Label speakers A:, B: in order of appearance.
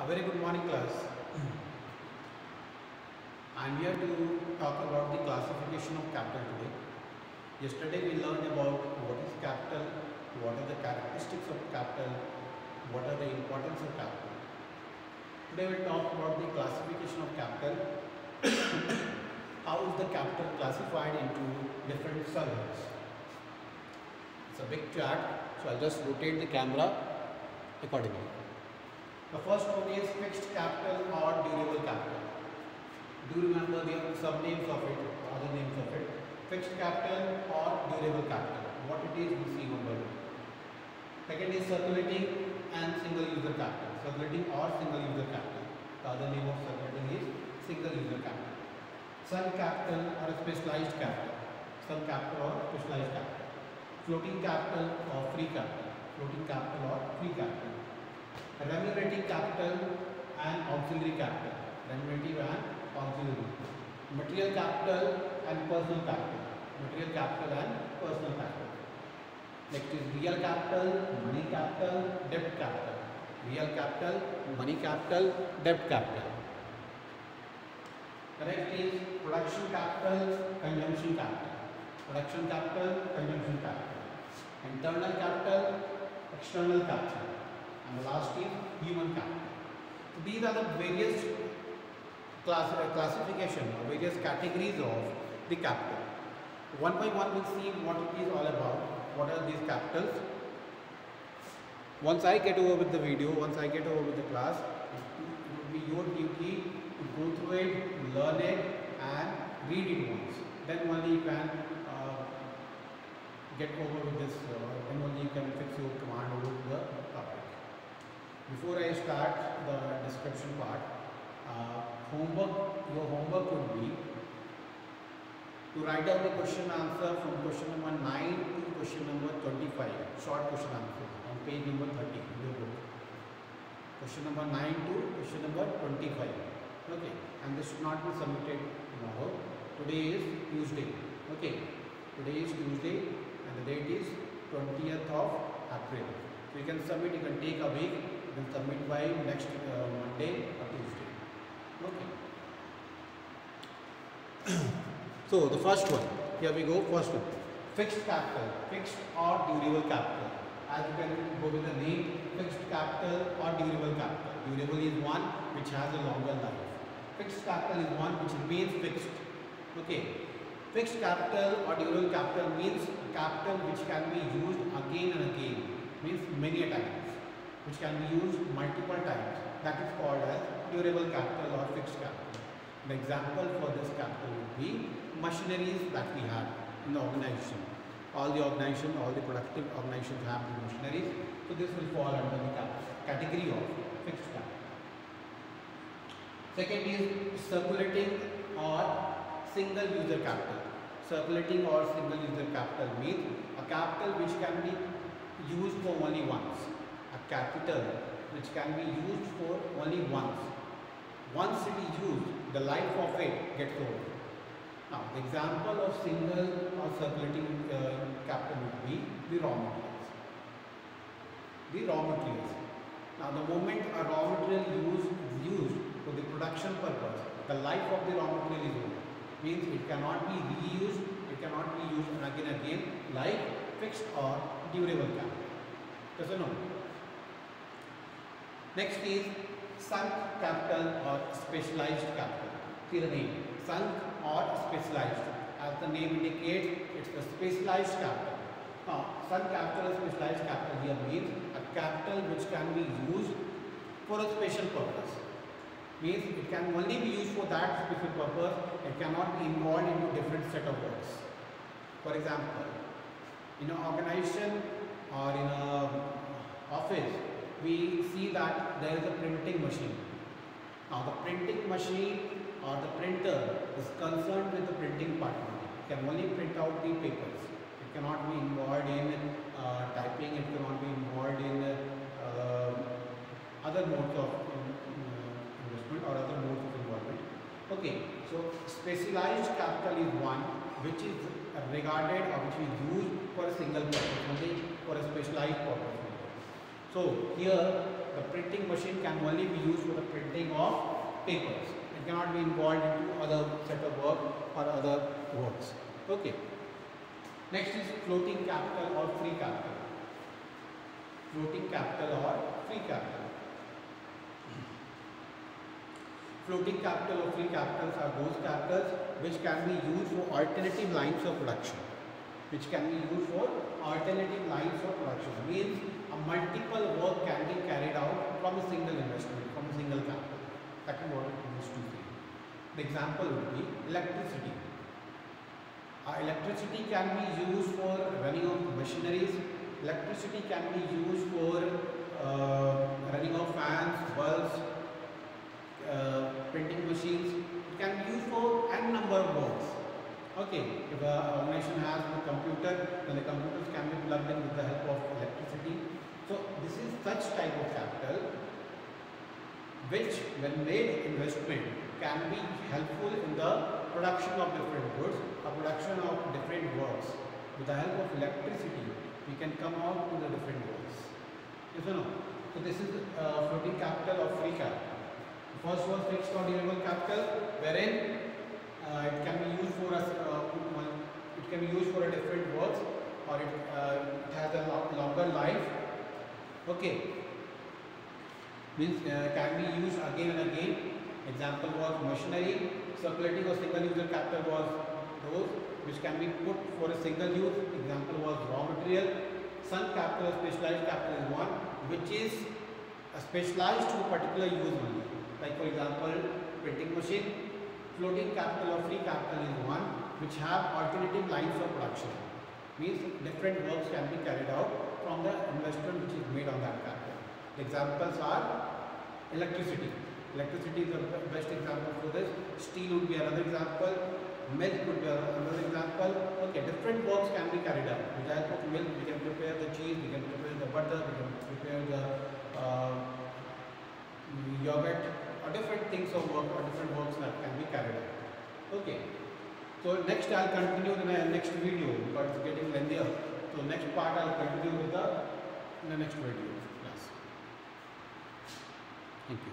A: Very good morning, class. I am here to talk about the classification of capital today. Yesterday we learned about what is capital, what are the characteristics of capital, what are the importance of capital. Today we will talk about the classification of capital. How is the capital classified into different subunits? It's a big chart, so I'll just rotate the camera accordingly. The first one is fixed capital or durable capital. Do remember the sub-names of it, other names of it. Fixed capital or durable capital. What it is, we see one by one. Second is circulating and single user capital. Circulating or single user capital. The other name of circulating is single user capital. Sum capital or specialized capital. Sum capital or specialized capital. Floating capital or free capital. Floating capital or free capital. Remunerating capital and auxiliary capital. Remunerative and auxiliary. Material capital and personal capital. Material capital and personal capital. Next is real capital, money capital, debt capital. Real capital, money capital, debt capital. The next is production capital, consumption capital. Production capital, consumption capital. Internal capital, external capital. And the last is human capital. So these are the various classification or various categories of the capital. One by one we'll see what it is all about. What are these capitals? Once I get over with the video, once I get over with the class, it will be your duty to go through it, learn it and read it once. Then only you can get over with this, then only you can fix your command over the topic. Before I start the description part, your homework would be to write down the question answer from question number 9 to question number 25, short question answer on page number 30 in your book. Question number 9 to question number 25. Okay, and this should not be submitted tomorrow. Today is Tuesday. Okay, today is Tuesday and the date is 20th of April. So you can submit, you can take a week, you can submit by next Monday or Tuesday. Okay. So the first one, here we go, first one. Fixed capital, fixed or durable capital. As you can go with the name, fixed capital or durable capital. Durable is one which has a longer life. Fixed capital is one which remains fixed. Okay. Fixed capital or durable capital means capital which can be used again and again. Means many a times. Which can be used multiple times. That is called as durable capital or fixed capital. The example for this capital would be machineries that we have in the organization. All the organization, all the productive organizations have the machineries. So this will fall under the category of fixed capital. Second is circulating or single user capital. Circulating or single user capital means a capital which can be used for only once. A capital which can be used for only once. Once it is used, the life of it gets over. Now, the example of single or circulating capital would be the raw materials. The raw materials. Now, the moment a raw material is used for the production purpose, the life of the raw material is over. Means it cannot be reused, it cannot be used again like fixed or durable capital. Yes or no? Next is sunk capital or specialized capital. See the name, sunk or specialized. As the name indicates, it's a specialized capital. Now, sunk capital or specialized capital here means a capital which can be used for a special purpose. Means it can only be used for that special purpose. It cannot be involved into different set of works. For example, in an organization or in an office, we see that there is a printing machine. Now the printing machine or the printer is concerned with the printing part. It can only print out the papers. It cannot be involved in typing. It cannot be involved in other modes of investment or other modes of involvement. Okay, so specialized capital is one which is regarded or which is used for a single purpose only, for a specialized purpose. So here the printing machine can only be used for the printing of papers. It cannot be involved into other set of work or other works. Okay. Next is floating capital or free capital. Floating capital or free capital. Floating capital or free capitals are those capitals which can be used for alternative lines of production. Which can be used for alternative lines of production. Means a multiple work can be carried out from a single investment, from a single capital. That is what it means to say. The example would be electricity. Electricity can be used for running of machineries. Electricity can be used for running of fans, bulbs, printing machines. It can be used for n number of works. Okay, if an organization has a computer, then the computers can be plugged in with the help of electricity. So this is such type of capital which, when made investment, can be helpful in the production of different goods, or production of different works. With the help of electricity, we can come out to the different works. Yes or no? So this is floating capital or free capital. The first was fixed or durable capital, wherein it can be used for a different works, or it has a longer life. Okay, means can be used again and again. Example was machinery. Circulating or single user capital was those which can be put for a single use. Example was raw material. Sunk capital or specialized capital is one which is specialized to a particular use only. Like for example, printing machine. Floating capital or free capital is one which have alternative lines of production. Means different works can be carried out from the investment which is made on that capital. The examples are electricity. Electricity is the best example for this. Steel would be another example. Milk would be another example. Okay, different works can be carried out. With the help of milk, we can prepare the cheese, we can prepare the butter, we can prepare the yogurt, or different things of work, or different works that can be carried out. Okay. So next I'll continue in the next video because it's getting lengthier. So next part I'll continue with in the next video class. Thank you.